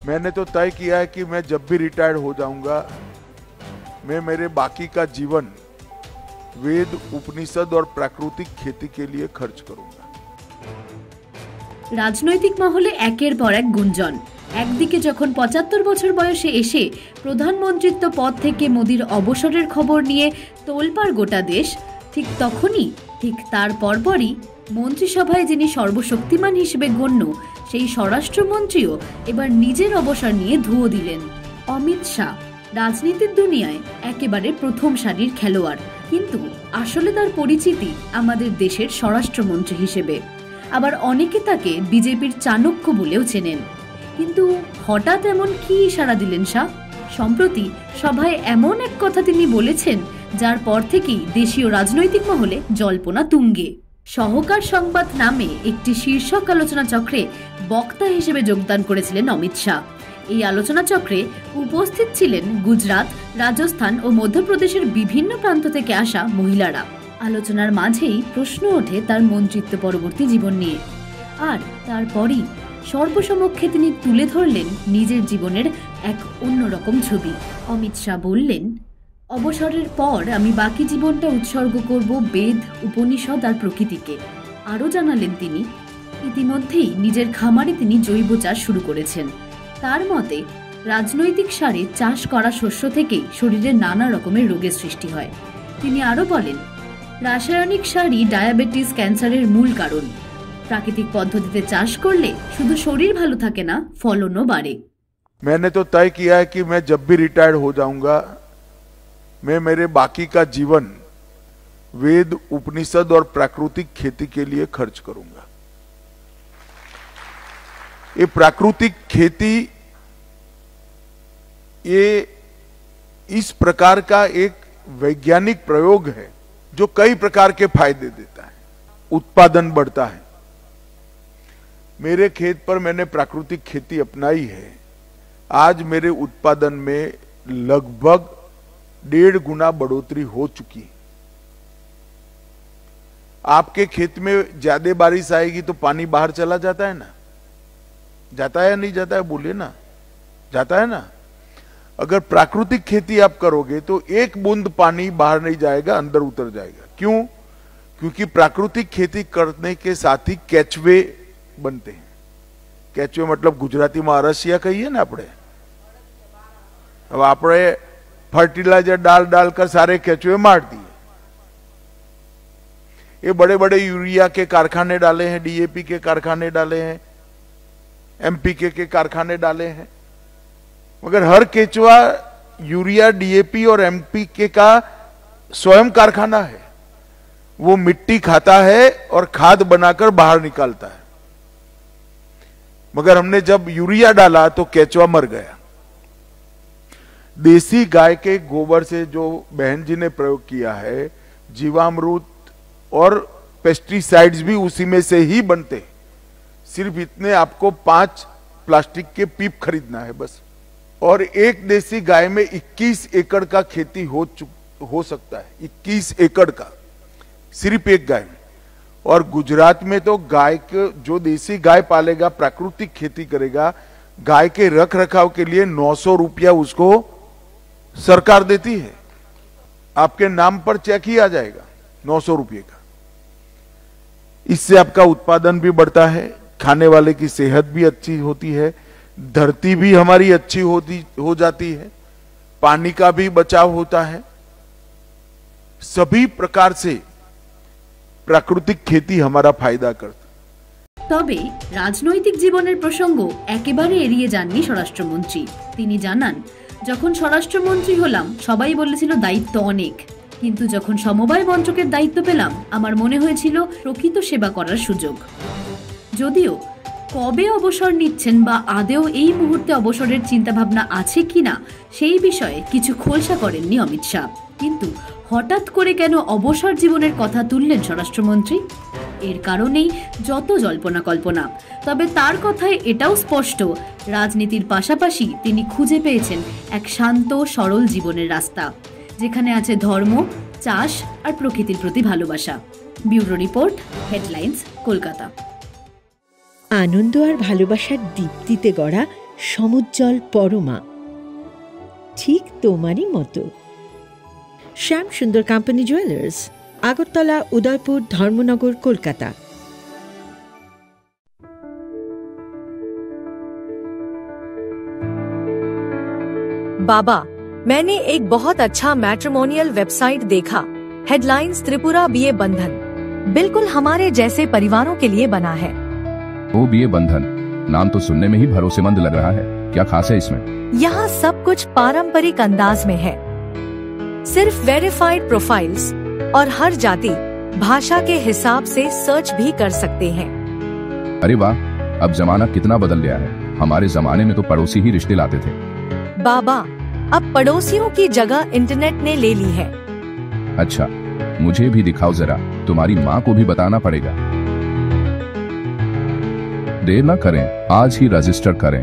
मैंने तो तय किया है कि मैं जब भी रिटायर्ड हो जाऊंगा, मैं मेरे बाकी का जीवन वेद, उपनिषद और प्राकृतिक खेती के लिए खर्च करूंगा। রাজনৈতিক মহলে একের পর এক গুঞ্জন। একদিকে যখন ৭৫ বছর বয়সে এসে প্রধানমন্ত্রিত্ব পদ থেকে মোদির অবসরের খবর নিয়ে তোলপাড় গোটা দেশ, ঠিক তখনই ঠিক তার পরপরই মন্ত্রিসভায় যিনি সর্বশক্তিমান হিসেবে গণ্য সেই স্বরাষ্ট্রমন্ত্রীও এবার নিজের অবসর নিয়ে ধুয়ো দিলেন। অমিত শাহ রাজনীতির দুনিয়ায় একেবারে প্রথম সারির খেলোয়াড়, কিন্তু আসলে তার পরিচিতি আমাদের দেশের স্বরাষ্ট্রমন্ত্রী হিসেবে। আবার অনেকে তাকে বিজেপির চাণক্য বলেও চেনেন। কিন্তু হঠাৎ এমন কি ইশারা দিলেন শাহ? সম্প্রতি সভায় এমন এক কথা তিনি বলেছেন যার পর থেকেই দেশীয় রাজনৈতিক মহলে জল্পনা তুঙ্গে। সহকার সংবাদ নামে একটি শীর্ষক আলোচনা চক্রে বক্তা হিসেবে যোগদান করেছিলেন অমিত শাহ। এই আলোচনা চক্রে উপস্থিত ছিলেন গুজরাট, রাজস্থান ও মধ্যপ্রদেশের বিভিন্ন প্রান্ত থেকে আসা মহিলারা। আলোচনার মাঝেই প্রশ্ন ওঠে তার মন্ত্রিত্ব পরবর্তী জীবন নিয়ে, আর তারপরই সর্বসমক্ষে তিনি তুলে ধরলেন নিজের জীবনের এক অন্যরকম ছবি। অমিত শাহ বললেন, অবসরের পর আমি বাকি জীবনটা উৎসর্গ করব বেদ, উপনিষদ আর প্রকৃতিকে। আরও জানালেন তিনি, ইতিমধ্যেই নিজের খামারে তিনি জৈব চাষ শুরু করেছেন। তার মতে রাজনৈতিক সারে চাষ করা শস্য থেকেই শরীরে নানা রকমের রোগের সৃষ্টি হয়। তিনি আরও বলেন, রাসায়নিক সারই ডায়াবেটিস, ক্যান্সারের মূল কারণ। প্রাকৃতিক পদ্ধতিতে চাষ করলে শুধু শরীর ভালো থাকে না, ফলনও বাড়ে। मैंने तो तय किया है कि मैं जब भी रिटायर्ड हो जाऊंगा, मैं मेरे बाकी का जीवन वेद, उपनिषद और प्राकृतिक खेती के लिए खर्च करूंगा। ये प्राकृतिक खेती ये इस प्रकार का एक वैज्ञानिक प्रयोग है जो कई प्रकार के फायदे देता है। उत्पादन बढ़ता है। मेरे खेत पर मैंने प्राकृतिक खेती अपनाई है। आज मेरे उत्पादन में लगभग 1.5 गुना बढ़ोतरी हो चुकी है। आपके खेत में ज्यादा बारिश आएगी तो पानी बाहर चला जाता है ना, जाता है या नहीं जाता है? बोलिए ना, जाता है ना। अगर प्राकृतिक खेती आप करोगे तो एक बूंद पानी बाहर नहीं जाएगा, अंदर उतर जाएगा। क्यों? क्योंकि प्राकृतिक खेती करने के साथ ही केचवे बनते हैं। केचवे मतलब गुजराती में अरसिया कहिए ना આપણે। अब આપણે फर्टिलाइजर डाल डालकर सारे केचवे मार दिए। ये बड़े बड़े यूरिया के कारखाने डाले हैं, डीएपी के कारखाने डाले हैं, एमपीके के कारखाने डाले हैं, मगर हर केचवा यूरिया, डीएपी और एमपीके का स्वयं कारखाना है। वो मिट्टी खाता है और खाद बनाकर बाहर निकालता है। मगर हमने जब यूरिया डाला तो केचवा मर गया। देसी गाय के गोबर से जो बहन जी ने प्रयोग किया है, जीवामृत और पेस्टिसाइड्स भी उसी में से ही बनते। सिर्फ इतने आपको 5 प्लास्टिक के पीप खरीदना है बस। और एक देसी गाय में 21 एकड़ का खेती हो सकता है। 21 एकड़ का सिर्फ एक गाय में। और गुजरात में तो गाय के जो देसी गाय पालेगा, प्राकृतिक खेती करेगा, गाय के रख रखाव के लिए 900 रुपया उसको सरकार देती है। आपके नाम पर चेक ही आ जाएगा 900 रुपये का। इससे आपका उत्पादन भी बढ़ता है, खाने वाले की सेहत भी अच्छी होती है, धरती भी हमारी अच्छी हो जाती है, पानी का भी बचाव होता है। सभी प्रकार से प्राकृतिक खेती हमारा फायदा करता। তবে রাজনৈতিক জীবনের প্রসঙ্গ একেবারে এড়িয়ে যাননি স্বরাষ্ট্রমন্ত্রী। তিনি জানান, যখন স্বরাষ্ট্রমন্ত্রী হলাম সবাই বলেছিল দায়িত্ব অনেক, কিন্তু যখন সমবায় মন্ত্রকের দায়িত্ব পেলাম আমার মনে হয়েছিল প্রকৃত সেবা করার সুযোগ। যদিও কবে অবসর নিচ্ছেন বা আদেও এই মুহূর্তে অবসরের চিন্তাভাবনা আছে কিনা সেই বিষয়ে কিছু খোলসা করেননি অমিত শাহ। কিন্তু হঠাৎ করে কেন অবসর জীবনের কথা তুললেন স্বরাষ্ট্রমন্ত্রী? এর কারণেই যত জল্পনা কল্পনা। তবে তার কথায় এটাও স্পষ্ট, রাজনীতির পাশাপাশি তিনি খুঁজে পেয়েছেন এক শান্ত সরল জীবনের রাস্তা, যেখানে আছে ধর্ম, চাষ আর প্রকৃতির প্রতি ভালোবাসা। Bureau report, headlines, Kolkata. আনন্দ আর ভালোবাসার দীপ্তিতে গড়া সমুজ্জ্বল পরমা, ঠিক তোমারই মতো। শ্যাম সুন্দর কোম্পানি জুয়েলার্স, আগরতলা, উদয়পুর, ধর্মনগর, কলকাতা। बाबा, मैंने एक बहुत अच्छा मैट्रिमोनियल वेबसाइट देखा। हेडलाइंस त्रिपुरा बीए बंधन, बिल्कुल हमारे जैसे परिवारों के लिए बना है। ओ बीए बंधन, नाम तो सुनने में ही भरोसेमंद लग रहा है। क्या खास है इसमें? यहाँ सब कुछ पारंपरिक अंदाज में है। सिर्फ वेरिफाइड प्रोफाइल्स और हर जाति भाषा के हिसाब से सर्च भी कर सकते हैं। अरे वाह, अब जमाना कितना बदल गया है। हमारे जमाने में तो पड़ोसी ही रिश्ते लाते थे। बाबा, अब पड़ोसियों की जगह इंटरनेट ने ले ली है। अच्छा, मुझे भी दिखाओ जरा, तुम्हारी माँ को भी बताना पड़ेगा। देर न करें, आज ही रजिस्टर करें।